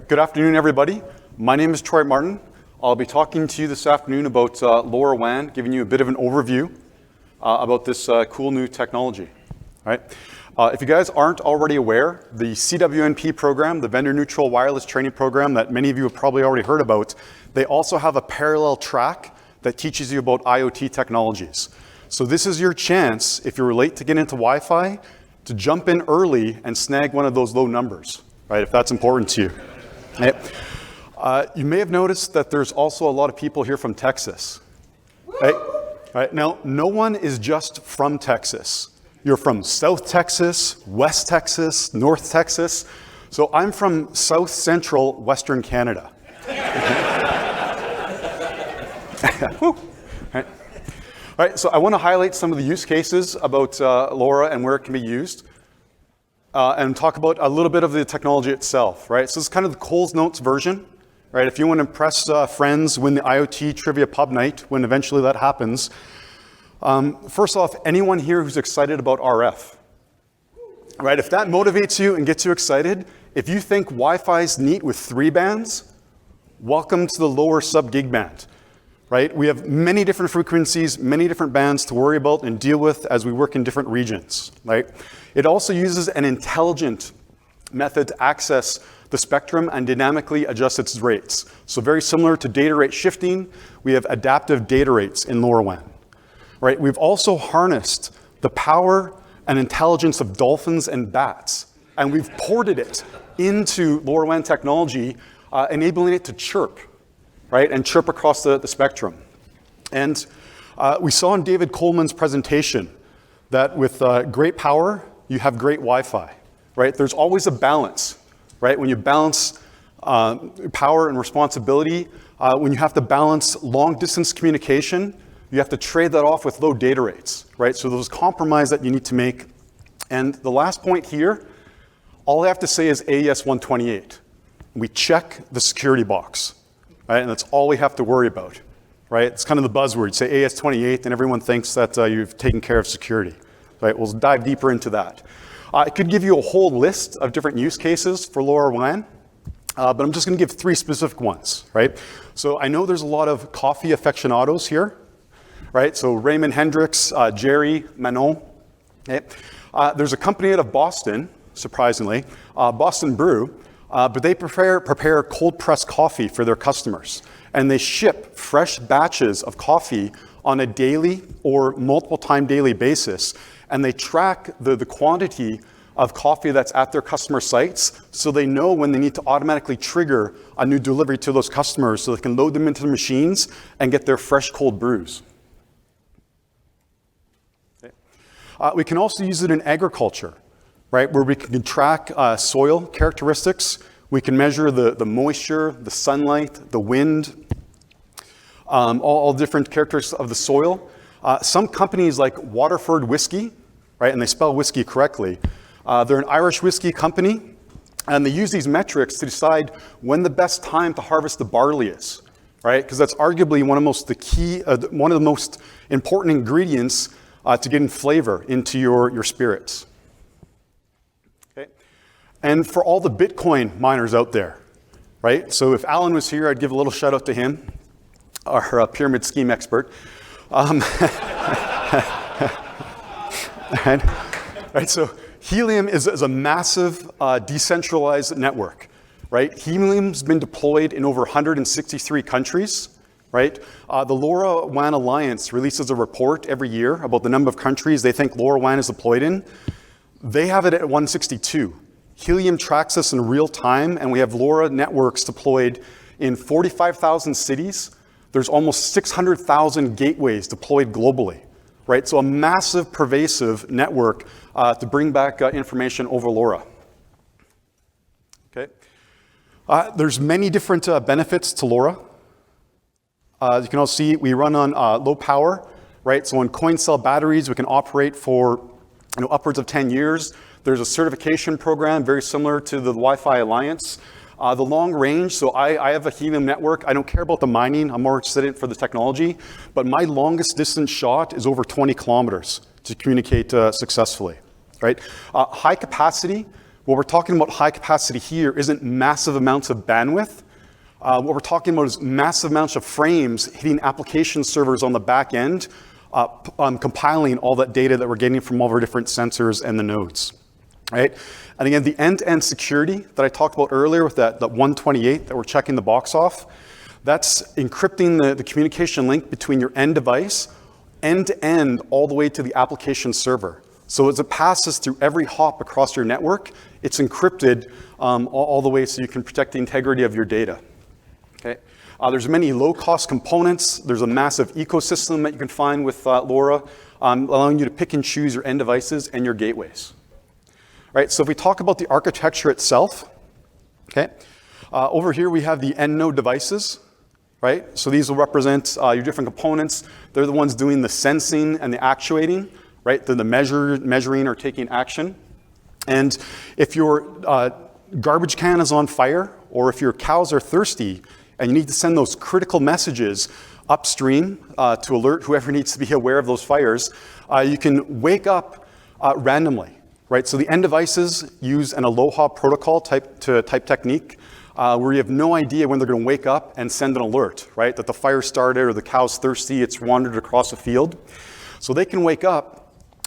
Good afternoon, everybody. My name is Troy Martin. I'll be talking to you this afternoon about LoRaWAN, giving you a bit of an overview about this cool new technology. All right. If you guys aren't already aware, the CWNP program, the Vendor Neutral Wireless Training Program that many of you have probably already heard about, they also have a parallel track that teaches you about IoT technologies. So this is your chance, if you're late to get into Wi-Fi, to jump in early and snag one of those low numbers, right, if that's important to you. Right. You may have noticed that there's also a lot of people here from Texas. Right? Right. Now, no one is just from Texas. You're from South Texas, West Texas, North Texas. So I'm from South Central Western Canada. Right. All right, so I want to highlight some of the use cases about LoRa and where it can be used, and talk about a little bit of the technology itself, right? So this is kind of the Coles Notes version, right? If you want to impress friends, win the IoT Trivia Pub Night, when eventually that happens. First off, anyone here who's excited about RF, right? If that motivates you and gets you excited, if you think Wi-Fi's neat with 3 bands, welcome to the lower sub-gig band. Right? We have many different frequencies, many different bands to worry about and deal with as we work in different regions. Right? It also uses an intelligent method to access the spectrum and dynamically adjust its rates. So very similar to data rate shifting, we have adaptive data rates in LoRaWAN. Right? We've also harnessed the power and intelligence of dolphins and bats, and we've ported it into LoRaWAN technology, enabling it to chirp. Right, and chirp across the spectrum. And we saw in David Coleman's presentation that with great power, you have great Wi-Fi, right? There's always a balance, right? When you balance power and responsibility, when you have to balance long distance communication, you have to trade that off with low data rates, right? So there's compromise that you need to make. And the last point here, all I have to say is AES 128. We check the security box. Right? And that's all we have to worry about, right? It's kind of the buzzword. Say AS28, and everyone thinks that you've taken care of security, right? We'll dive deeper into that. It could give you a whole list of different use cases for LoRaWAN, but I'm just going to give 3 specific ones, right? So I know there's a lot of coffee aficionados here, right? So Raymond Hendricks, Jerry, Manon. Okay? There's a company out of Boston, surprisingly, Boston Brew. But they prepare cold-pressed coffee for their customers. And they ship fresh batches of coffee on a daily or multiple-time daily basis. And they track the quantity of coffee that's at their customer sites, so they know when they need to automatically trigger a new delivery to those customers so they can load them into the machines and get their fresh cold brews. Okay. We can also use it in agriculture. Right, where we can track soil characteristics. We can measure the moisture, the sunlight, the wind, all different characteristics of the soil. Some companies like Waterford Whiskey, right, and they spell whiskey correctly, they're an Irish whiskey company, and they use these metrics to decide when the best time to harvest the barley is, right? Because that's arguably one of the most important ingredients to getting flavor into your spirits. And for all the Bitcoin miners out there, right? So if Alan was here, I'd give a little shout out to him, our pyramid scheme expert. Right, so Helium is a massive decentralized network, right? Helium's been deployed in over 163 countries, right? The LoRaWAN Alliance releases a report every year about the number of countries they think LoRaWAN is deployed in. They have it at 162. Helium tracks us in real time, and we have LoRa networks deployed in 45,000 cities. There's almost 600,000 gateways deployed globally, right? So a massive, pervasive network to bring back information over LoRa. Okay. There's many different benefits to LoRa. As you can all see, we run on low power, right? So on coin cell batteries, we can operate for upwards of 10 years. There's a certification program very similar to the Wi-Fi Alliance. The long range, so I have a Helium network. I don't care about the mining. I'm more interested in it for the technology. But my longest distance shot is over 20 kilometers to communicate successfully, right? High capacity, What we're talking about high capacity here isn't massive amounts of bandwidth. What we're talking about is massive amounts of frames hitting application servers on the back end, compiling all that data that we're getting from all of our different sensors and the nodes, right? And again, the end-to-end security that I talked about earlier with that 128 that we're checking the box off, that's encrypting the communication link between your end device, end-to-end, all the way to the application server. So as it passes through every hop across your network, it's encrypted all the way so you can protect the integrity of your data. Okay. There's many low-cost components. There's a massive ecosystem that you can find with LoRa, allowing you to pick and choose your end devices and your gateways. Right, so if we talk about the architecture itself, okay, over here we have the end node devices, right? So these will represent your different components. They're the ones doing the sensing and the actuating, right? They're the measuring or taking action. And if your garbage can is on fire, or if your cows are thirsty, and you need to send those critical messages upstream to alert whoever needs to be aware of those fires, you can wake up randomly, right? So the end devices use an aloha protocol type technique where you have no idea when they're going to wake up and send an alert, right? That the fire started or the cow's thirsty, it's wandered across a field. So they can wake up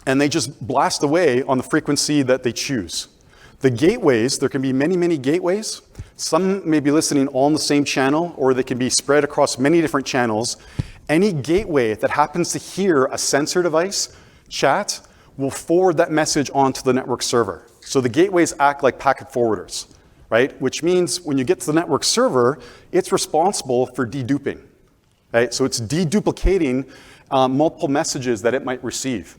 and they just blast away on the frequency that they choose. The gateways, there can be many, many gateways. Some may be listening all on the same channel, or they can be spread across many different channels. Any gateway that happens to hear a sensor device chat will forward that message onto the network server. So the gateways act like packet forwarders, right? Which means when you get to the network server, it's responsible for deduping, right? So it's deduplicating multiple messages that it might receive,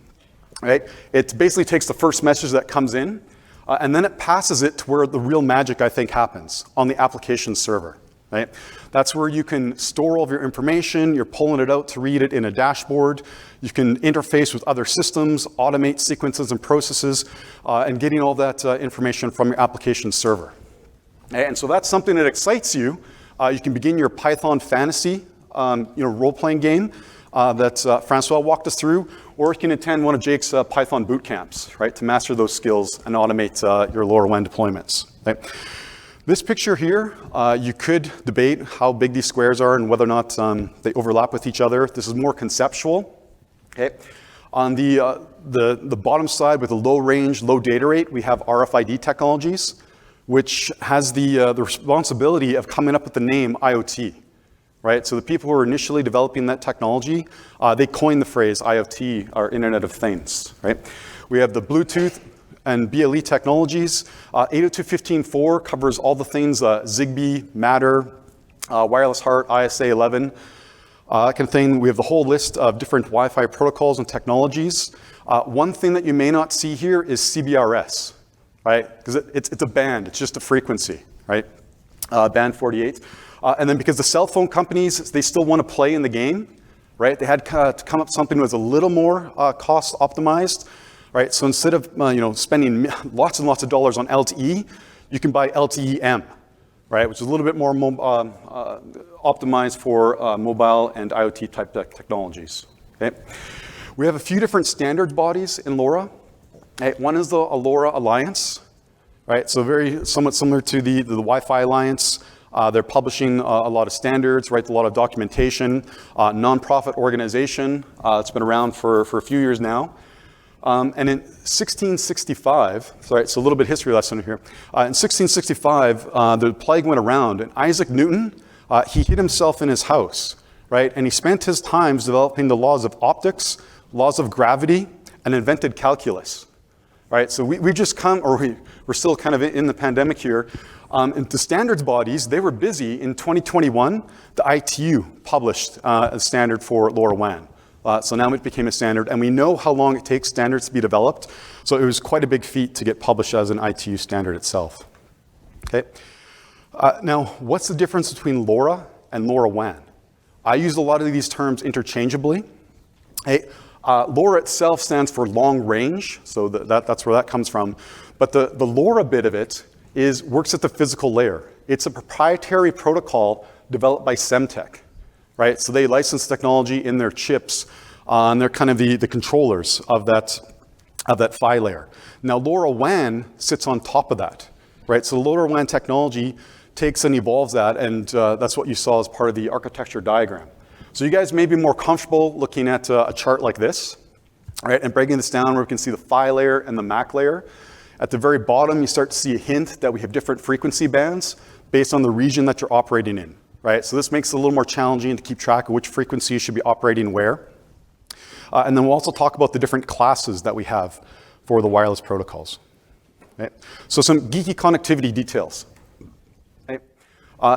right? It basically takes the first message that comes in, and then it passes it to where the real magic, I think, happens, on the application server, right? That's where you can store all of your information. You're pulling it out to read it in a dashboard. You can interface with other systems, automate sequences and processes, and getting all that information from your application server. And so that's something that excites you. You can begin your Python fantasy role-playing game that Francois walked us through, or you can attend one of Jake's Python boot camps, right, to master those skills and automate your LoRaWAN deployments. Right? This picture here, you could debate how big these squares are and whether or not they overlap with each other. This is more conceptual. Okay? On the bottom side with a low range, low data rate, we have RFID technologies, which has the responsibility of coming up with the name IoT. Right? So the people who were initially developing that technology, they coined the phrase IoT, or Internet of Things. Right? We have the Bluetooth and BLE technologies. 802.15.4 covers all the things Zigbee, Matter, Wireless HART, ISA 11, that kind of thing. We have the whole list of different Wi-Fi protocols and technologies. One thing that you may not see here is CBRS, right? Because it's a band, it's just a frequency, right? Band 48. And then because the cell phone companies, they still want to play in the game, right? They had to come up with something that was a little more cost optimized, right? So instead of spending lots and lots of dollars on LTE, you can buy LTE-M, right? Which is a little bit more optimized for mobile and IoT type technologies. Okay? We have a few different standards bodies in LoRa. Okay? One is the LoRa Alliance, right? So somewhat similar to the Wi-Fi Alliance. They're publishing a lot of standards, write a lot of documentation, nonprofit organization. It's been around for a few years now. And in 1665, sorry, so a little bit history lesson here. In 1665, the plague went around, and Isaac Newton, he hid himself in his house, right? And he spent his times developing the laws of optics, laws of gravity, and invented calculus, right? So we've just we're still kind of in the pandemic here. And the standards bodies, they were busy. In 2021, the ITU published a standard for LoRaWAN. So now it became a standard, and we know how long it takes standards to be developed. So it was quite a big feat to get published as an ITU standard itself. Okay. Now, what's the difference between LoRa and LoRaWAN? I use a lot of these terms interchangeably. Hey, LoRa itself stands for long range, so that's where that comes from. But the LoRa bit of it works at the physical layer. It's a proprietary protocol developed by Semtech, right? So they license technology in their chips, and they're kind of the controllers of that of that PHY layer. Now LoRaWAN sits on top of that, right? So the LoRaWAN technology takes and evolves that, and that's what you saw as part of the architecture diagram. So you guys may be more comfortable looking at a chart like this, right, and breaking this down where we can see the PHY layer and the MAC layer. At the very bottom, you start to see a hint that we have different frequency bands based on the region that you're operating in, right? So this makes it a little more challenging to keep track of which frequency you should be operating where. And then we'll also talk about the different classes that we have for the wireless protocols. Right? So some geeky connectivity details. Right?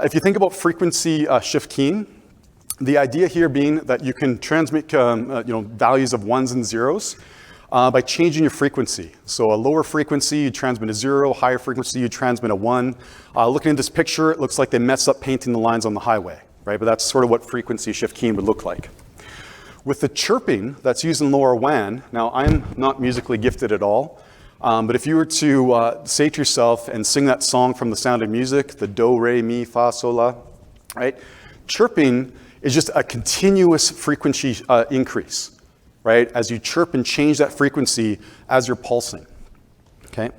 If you think about frequency shift keying, the idea here being that you can transmit values of ones and zeros by changing your frequency. So a lower frequency, you transmit a 0, higher frequency, you transmit a 1. Looking at this picture, it looks like they messed up painting the lines on the highway, right? But that's sort of what frequency shift keying would look like. With the chirping that's used in LoRaWAN, now I'm not musically gifted at all, but if you were to say to yourself and sing that song from The Sound of Music, the do, re, mi, fa, sol, la, right? Chirping is just a continuous frequency increase, right? As you chirp and change that frequency as you're pulsing, okay?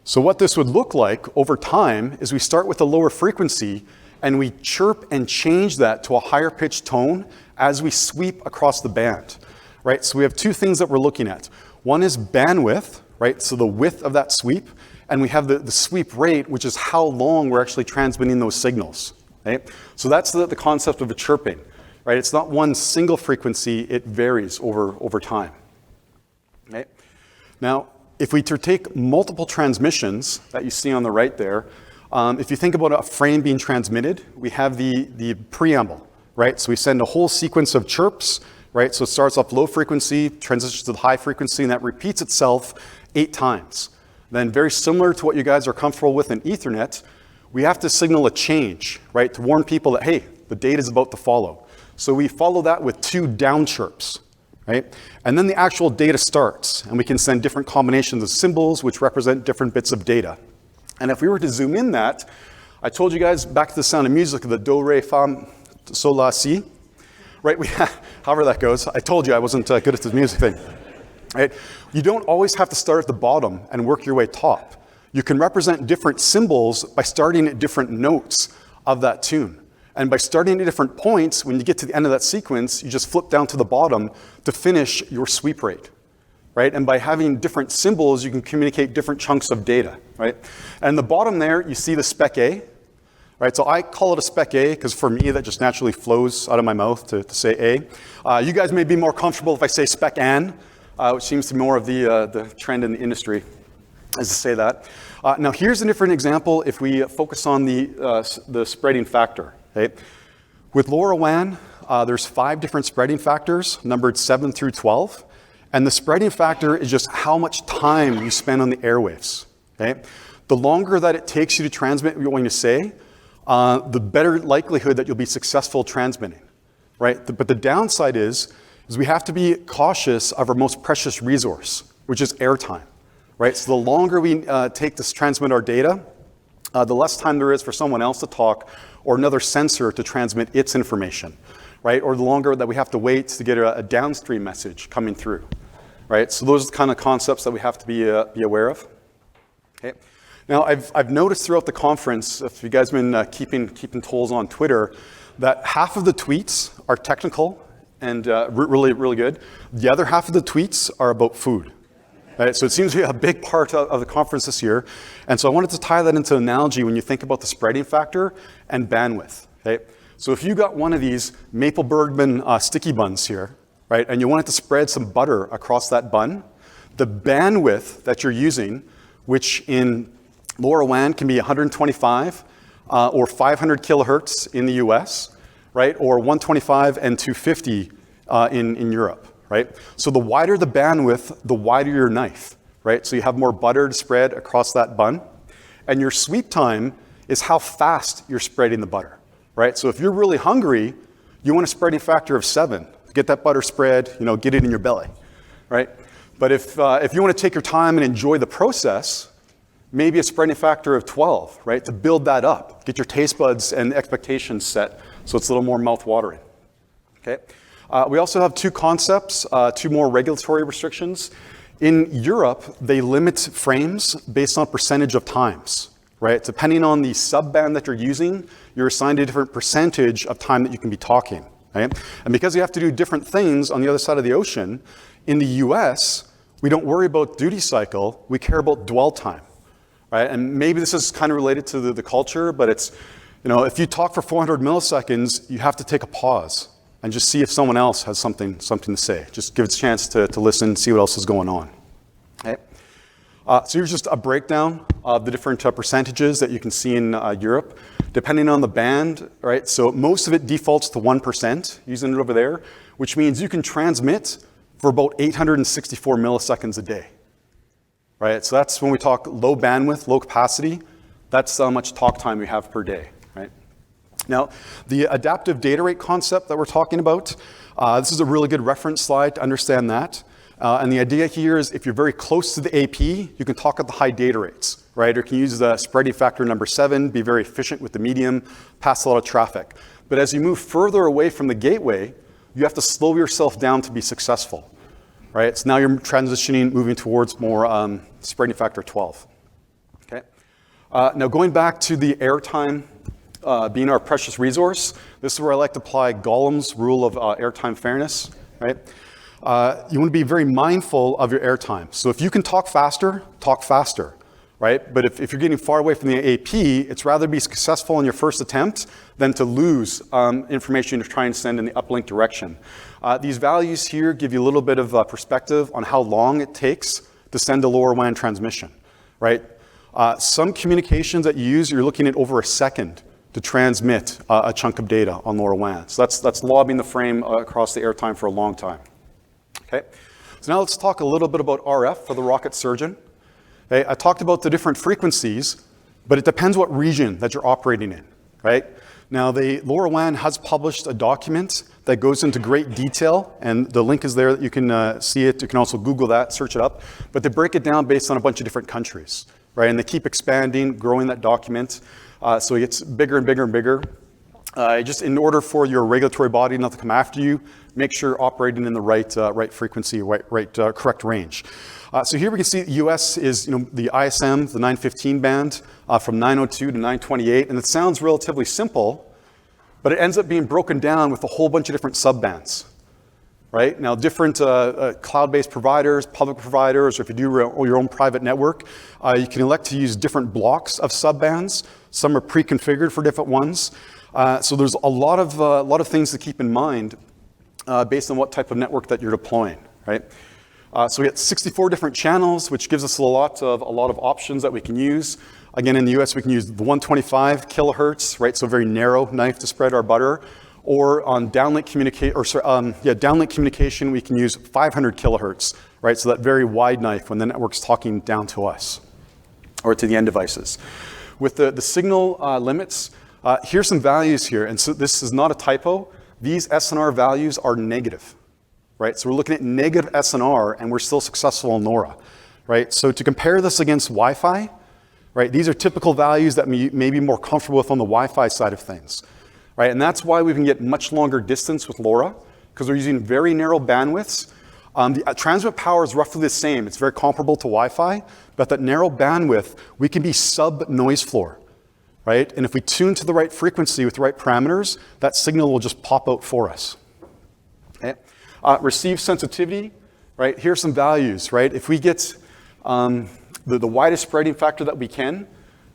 So what this would look like over time is we start with a lower frequency and we chirp and change that to a higher pitched tone as we sweep across the band, right? So we have two things that we're looking at. One is bandwidth, right? So the width of that sweep, and we have the sweep rate, which is how long we're actually transmitting those signals, right? So that's the concept of a chirping, right? It's not one single frequency, it varies over time, right? Now, if we take multiple transmissions that you see on the right there, if you think about a frame being transmitted, we have the preamble, right? So we send a whole sequence of chirps, right? So it starts off low frequency, transitions to the high frequency, and that repeats itself 8 times. Then very similar to what you guys are comfortable with in Ethernet, we have to signal a change, right? To warn people that, hey, the data is about to follow. So we follow that with 2 down chirps, right? And then the actual data starts, and we can send different combinations of symbols which represent different bits of data. And if we were to zoom in that, I told you guys back to The Sound of Music, the do, re, fa, sol, la, si, right? However that goes. I told you I wasn't good at this music thing, right? You don't always have to start at the bottom and work your way top. You can represent different symbols by starting at different notes of that tune. And by starting at different points, when you get to the end of that sequence, you just flip down to the bottom to finish your sweep rate, right? And by having different symbols, you can communicate different chunks of data, right? And the bottom there, you see the spec A, right? So I call it a spec A because for me, that just naturally flows out of my mouth to say A. You guys may be more comfortable if I say spec An, which seems to be more of the trend in the industry, is to say that. Now here's a different example if we focus on the spreading factor, okay? With LoRaWAN, there's 5 different spreading factors, numbered 7 through 12. And the spreading factor is just how much time you spend on the airwaves, okay? The longer that it takes you to transmit what you're going to say, the better likelihood that you'll be successful transmitting, right? But the downside is we have to be cautious of our most precious resource, which is airtime, right? So the longer we take to transmit our data, the less time there is for someone else to talk or another sensor to transmit its information, right? Or the longer that we have to wait to get a downstream message coming through, right? So those are the kind of concepts that we have to be aware of, okay? Now, I've noticed throughout the conference, if you guys have been keeping tolls on Twitter, that half of the tweets are technical and really, really good. The other half of the tweets are about food, right? So it seems to be a big part of the conference this year. And so I wanted to tie that into an analogy when you think about the spreading factor and bandwidth, okay? So if you got one of these maple Bergman sticky buns here, right, and you wanted to spread some butter across that bun, the bandwidth that you're using, which in LoRaWAN can be 125 or 500 kilohertz in the US, right? Or 125 and 250 in Europe, right? So the wider the bandwidth, the wider your knife, right? So you have more butter to spread across that bun. And your sweep time is how fast you're spreading the butter, right? So if you're really hungry, you want a spreading factor of 7. Get that butter spread, get it in your belly, right? But if you want to take your time and enjoy the process, maybe a spreading factor of 12, right? To build that up, get your taste buds and expectations set so it's a little more mouth-watering, okay? We also have 2 concepts, 2 more regulatory restrictions. In Europe, they limit frames based on percentage of times, right? Depending on the subband that you're using, you're assigned a different percentage of time that you can be talking, right? And because you have to do different things on the other side of the ocean, in the US, we don't worry about duty cycle, we care about dwell time, right? And maybe this is kind of related to the culture, but it's, if you talk for 400 milliseconds, you have to take a pause and just see if someone else has something to say. Just give it a chance to listen, see what else is going on. Okay. So here's just a breakdown of the different percentages that you can see in Europe, depending on the band, right? So most of it defaults to 1%, using it over there, which means you can transmit for about 864 milliseconds a day, right? So that's when we talk low bandwidth, low capacity, that's how much talk time we have per day. Now, the adaptive data rate concept that we're talking about, this is a really good reference slide to understand that. And the idea here is if you're very close to the AP, you can talk at the high data rates, right? Or you can use the spreading factor number 7, be very efficient with the medium, pass a lot of traffic. But as you move further away from the gateway, you have to slow yourself down to be successful, right? So now you're transitioning, moving towards more spreading factor 12, okay? Now going back to the airtime, being our precious resource, this is where I like to apply Gollum's rule of airtime fairness, right? You want to be very mindful of your airtime. So if you can talk faster, right? But if you're getting far away from the AP, it's rather be successful in your first attempt than to lose information to try and send in the uplink direction. These values here give you a little bit of perspective on how long it takes to send a LoRaWAN transmission, right? Some communications that you use, you're looking at over a second to transmit a chunk of data on LoRaWAN. So that's lobbing the frame across the airtime for a long time. Okay, so now let's talk a little bit about RF for the rocket surgeon. Okay, I talked about the different frequencies, but it depends what region that you're operating in, right? Now, the LoRaWAN has published a document that goes into great detail, and the link is there that you can see it. You can also Google that, search it up. But they break it down based on a bunch of different countries, right? And they keep expanding, growing that document. So it gets bigger and bigger and bigger. Just in order for your regulatory body not to come after you, make sure you're operating in the right frequency, correct range. So here we can see the US is the ISM, the 915 band, from 902 to 928, and it sounds relatively simple, but it ends up being broken down with a whole bunch of different subbands. Right? Now, different cloud-based providers, public providers, or if you do your own private network, you can elect to use different blocks of subbands. Some are pre-configured for different ones. So there's a lot of things to keep in mind based on what type of network that you're deploying. Right? So we got 64 different channels, which gives us a lot of options that we can use. Again, in the US, we can use the 125 kilohertz, right? So a very narrow knife to spread our butter. Or on downlink communication, we can use 500 kilohertz, right? So that very wide knife when the network's talking down to us or to the end devices. With the signal limits, here's some values here. And so this is not a typo. These SNR values are negative, right? So we're looking at negative SNR and we're still successful in LoRa, right? So to compare this against Wi-Fi, right? These are typical values that may be more comfortable with on the Wi-Fi side of things. Right, and that's why we can get much longer distance with LoRa, because we're using very narrow bandwidths. The transmit power is roughly the same. It's very comparable to Wi-Fi, but that narrow bandwidth, we can be sub-noise floor, right? And if we tune to the right frequency with the right parameters, that signal will just pop out for us. Okay? Receive sensitivity, right? Here's some values, right? If we get the widest spreading factor that we can,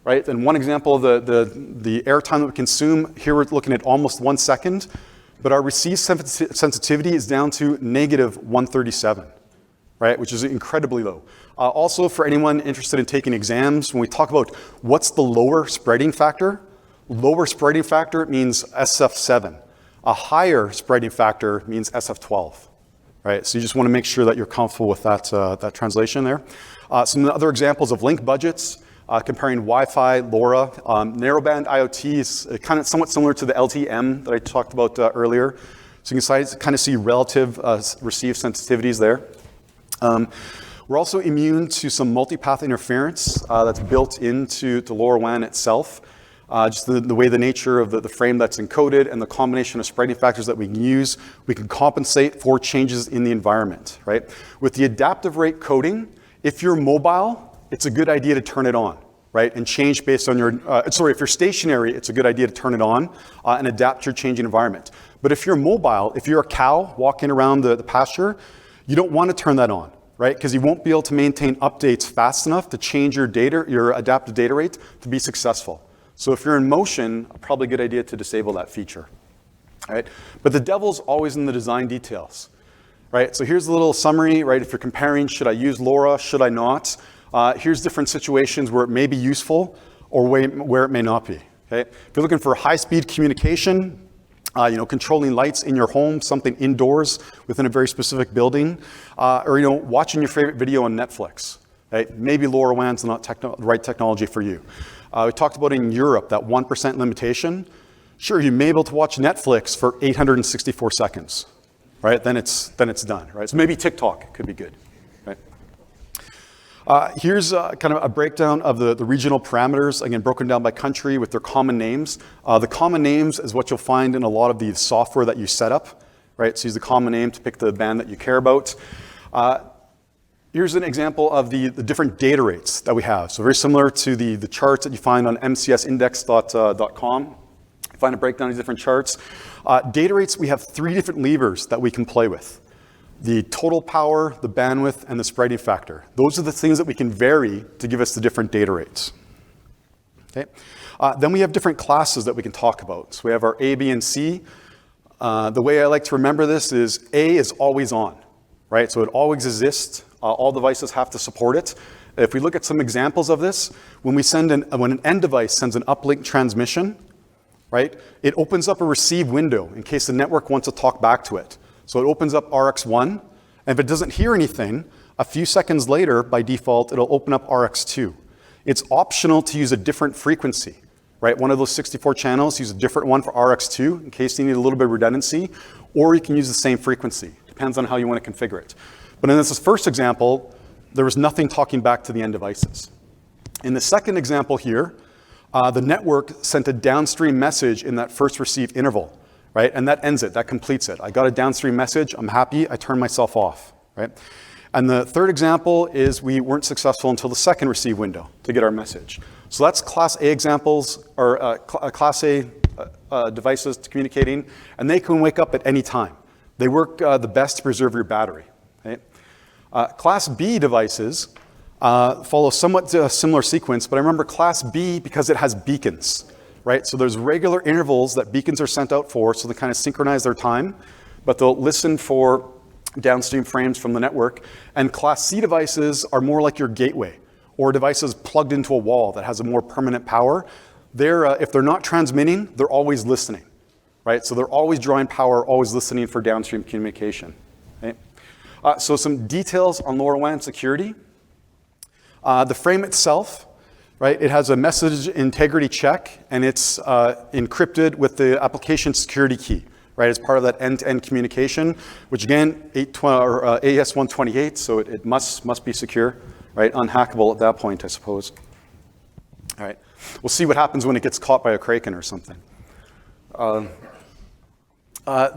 right? And one example of the airtime that we consume, here we're looking at almost 1 second, but our receive sensitivity is down to negative 137, right? Which is incredibly low. Also, for anyone interested in taking exams, when we talk about what's the lower spreading factor means SF7. A higher spreading factor means SF12, right? So you just want to make sure that you're comfortable with that translation there. Some other examples of link budgets. Comparing Wi-Fi, LoRa, narrowband IoT is kind of somewhat similar to the LTM that I talked about earlier. So you can kind of see relative receive sensitivities there. We're also immune to some multipath interference that's built into LoRaWAN itself. just the way the nature of the frame that's encoded and the combination of spreading factors that we can use, we can compensate for changes in the environment, right? With the adaptive rate coding, if you're mobile, it's a good idea to turn it on, right? And change based on your, if you're stationary, it's a good idea to turn it on and adapt to your changing environment. But if you're mobile, if you're a cow walking around the pasture, you don't want to turn that on, right? Because you won't be able to maintain updates fast enough to change your data, your adaptive data rate to be successful. So if you're in motion, probably a good idea to disable that feature, right? But the devil's always in the design details, right? So here's a little summary, right? If you're comparing, should I use LoRa, should I not? Here's different situations where it may be useful or where it may not be, okay? If you're looking for high-speed communication, controlling lights in your home, something indoors within a very specific building, or watching your favorite video on Netflix, right? Maybe LoRaWAN's not the right technology for you. We talked about in Europe, that 1% limitation. Sure, you may be able to watch Netflix for 864 seconds, right? Then it's done, right? So maybe TikTok could be good, right? Here's kind of a breakdown of the regional parameters, again, broken down by country with their common names. The common names is what you'll find in a lot of the software that you set up, right? So use the common name to pick the band that you care about. Here's an example of the different data rates that we have. So very similar to the charts that you find on mcsindex.com. You find a breakdown of these different charts. Data rates, we have 3 different levers that we can play with. The total power, the bandwidth, and the spreading factor. Those are the things that we can vary to give us the different data rates. Okay. Then we have different classes that we can talk about. So we have our A, B, and C. The way I like to remember this is A is always on, right? So it always exists. All devices have to support it. If we look at some examples of this, when an end device sends an uplink transmission, right, it opens up a receive window in case the network wants to talk back to it. So it opens up RX1, and if it doesn't hear anything, a few seconds later, by default, it'll open up RX2. It's optional to use a different frequency, right? One of those 64 channels, use a different one for RX2 in case you need a little bit of redundancy, or you can use the same frequency. Depends on how you want to configure it. But in this first example, there was nothing talking back to the end devices. In the second example here, the network sent a downstream message in that first receive interval, right? And that ends it, that completes it. I got a downstream message, I'm happy, I turn myself off, right? And the third example is we weren't successful until the second receive window to get our message. So that's Class A examples, or Class A devices communicating, and they can wake up at any time. They work the best to preserve your battery. Right? Class B devices follow somewhat a similar sequence, but I remember Class B because it has beacons, right? So there's regular intervals that beacons are sent out for, so they kind of synchronize their time, but they'll listen for downstream frames from the network. And Class C devices are more like your gateway, or devices plugged into a wall that has a more permanent power. If they're not transmitting, they're always listening, right? So they're always drawing power, always listening for downstream communication. Right? So some details on LoRaWAN security. The frame itself, right, it has a message integrity check, and it's encrypted with the application security key, right, as part of that end-to-end communication, which again, AES-128, so it must be secure, right, unhackable at that point, I suppose. All right, we'll see what happens when it gets caught by a kraken or something.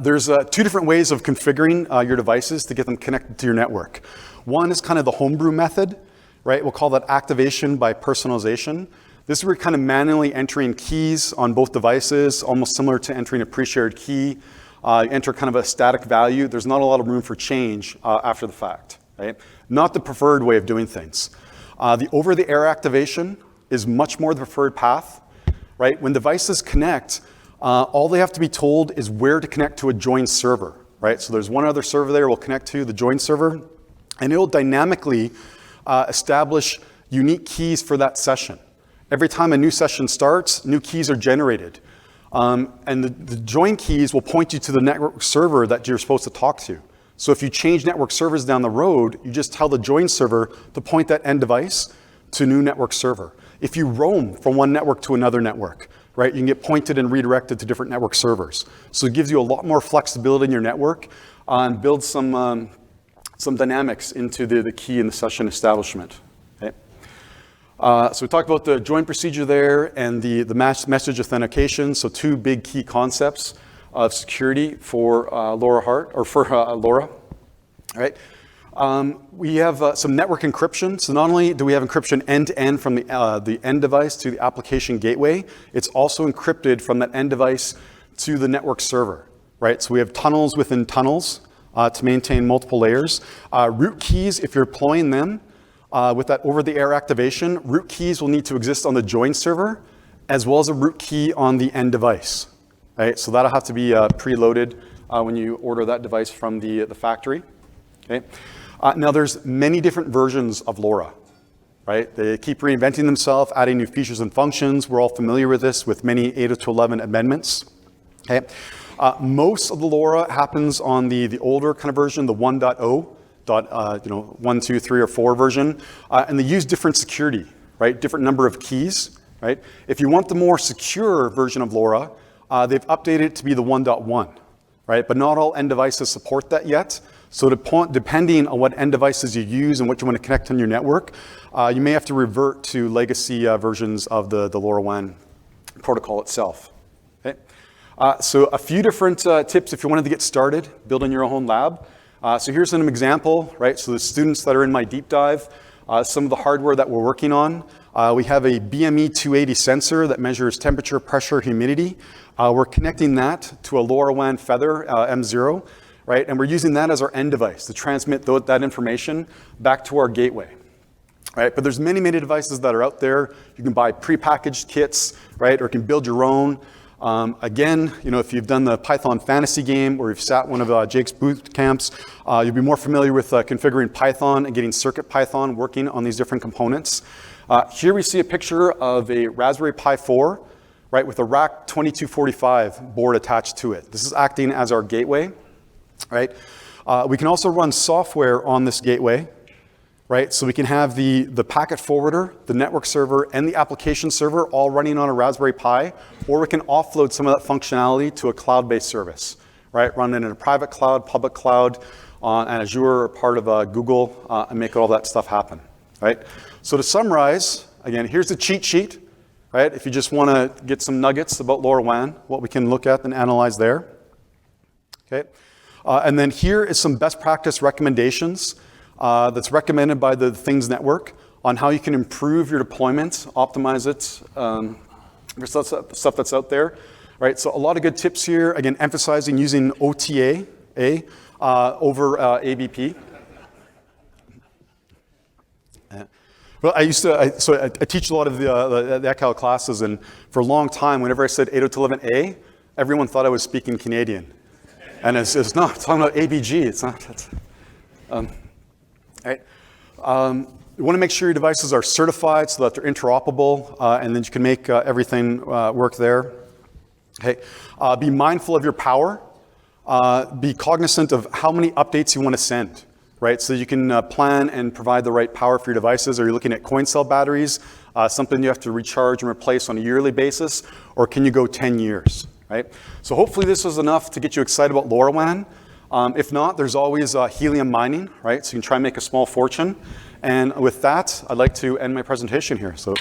There's 2 different ways of configuring your devices to get them connected to your network. One is kind of the homebrew method, right? We'll call that activation by personalization. This is where you're kind of manually entering keys on both devices, almost similar to entering a pre-shared key. You enter kind of a static value. There's not a lot of room for change after the fact, right? Not the preferred way of doing things. The over-the-air activation is much more the preferred path, right? When devices connect, all they have to be told is where to connect to a joined server, right? So there's one other server there we'll connect to, the joined server, and it'll dynamically establish unique keys for that session. Every time a new session starts, new keys are generated. And the join keys will point you to the network server that you're supposed to talk to. So if you change network servers down the road, you just tell the join server to point that end device to a new network server. If you roam from one network to another network, right, you can get pointed and redirected to different network servers. So it gives you a lot more flexibility in your network and builds some dynamics into the key in the session establishment. Okay? So we talked about the join procedure there and the message authentication. So two big key concepts of security for LoRa LoRa. All right. We have some network encryption. So not only do we have encryption end-to-end from the end device to the application gateway, it's also encrypted from that end device to the network server, right? So we have tunnels within tunnels to maintain multiple layers. Root keys, if you're deploying them with that over-the-air activation, root keys will need to exist on the join server as well as a root key on the end device, right? So that'll have to be preloaded when you order that device from the factory, okay? Now there's many different versions of LoRa, right? They keep reinventing themselves, adding new features and functions. We're all familiar with this with many 802.11 amendments, okay? Most of the LoRa happens on the older kind of version, the 1.0. 1, 2, 3, or 4 version, and they use different security, right? Different number of keys, right? If you want the more secure version of LoRa, they've updated it to be the 1.1, right? But not all end devices support that yet. So depending on what end devices you use and what you want to connect on your network, you may have to revert to legacy versions of the LoRaWAN protocol itself. Okay? So a few different tips if you wanted to get started building your own lab. So here's an example, right? So the students that are in my deep dive, some of the hardware that we're working on, we have a BME 280 sensor that measures temperature, pressure, humidity. We're connecting that to a LoRaWAN Feather M0, right? And we're using that as our end device to transmit that information back to our gateway, right? But there's many, many devices that are out there. You can buy prepackaged kits, right? Or you can build your own. Again, if you've done the Python fantasy game or you've sat one of Jake's boot camps, you'll be more familiar with configuring Python and getting CircuitPython working on these different components. Here we see a picture of a Raspberry Pi 4, right, with a RAC 2245 board attached to it. This is acting as our gateway, right? We can also run software on this gateway, right? So we can have the packet forwarder, the network server, and the application server all running on a Raspberry Pi, or we can offload some of that functionality to a cloud-based service, right? Run it in a private cloud, public cloud, on Azure or part of Google, and make all that stuff happen, right? So to summarize, again, here's the cheat sheet, right? If you just want to get some nuggets about LoRaWAN, what we can look at and analyze there, okay? And then here is some best practice recommendations that's recommended by the Things Network on how you can improve your deployment, optimize it, stuff that's out there, right? So a lot of good tips here. Again, emphasizing using OTA over ABP. Well, I teach a lot of the ECAL classes, and for a long time, whenever I said 802.11a, everyone thought I was speaking Canadian, and it's not. It's talking about ABG. It's not. Right. You want to make sure your devices are certified so that they're interoperable, and then you can make everything work there. Okay. Be mindful of your power. Be cognizant of how many updates you want to send, right? So you can plan and provide the right power for your devices. Are you looking at coin cell batteries, something you have to recharge and replace on a yearly basis, or can you go 10 years, right? So hopefully this was enough to get you excited about LoRaWAN. If not, there's always helium mining, right? So you can try and make a small fortune. And with that, I'd like to end my presentation here. So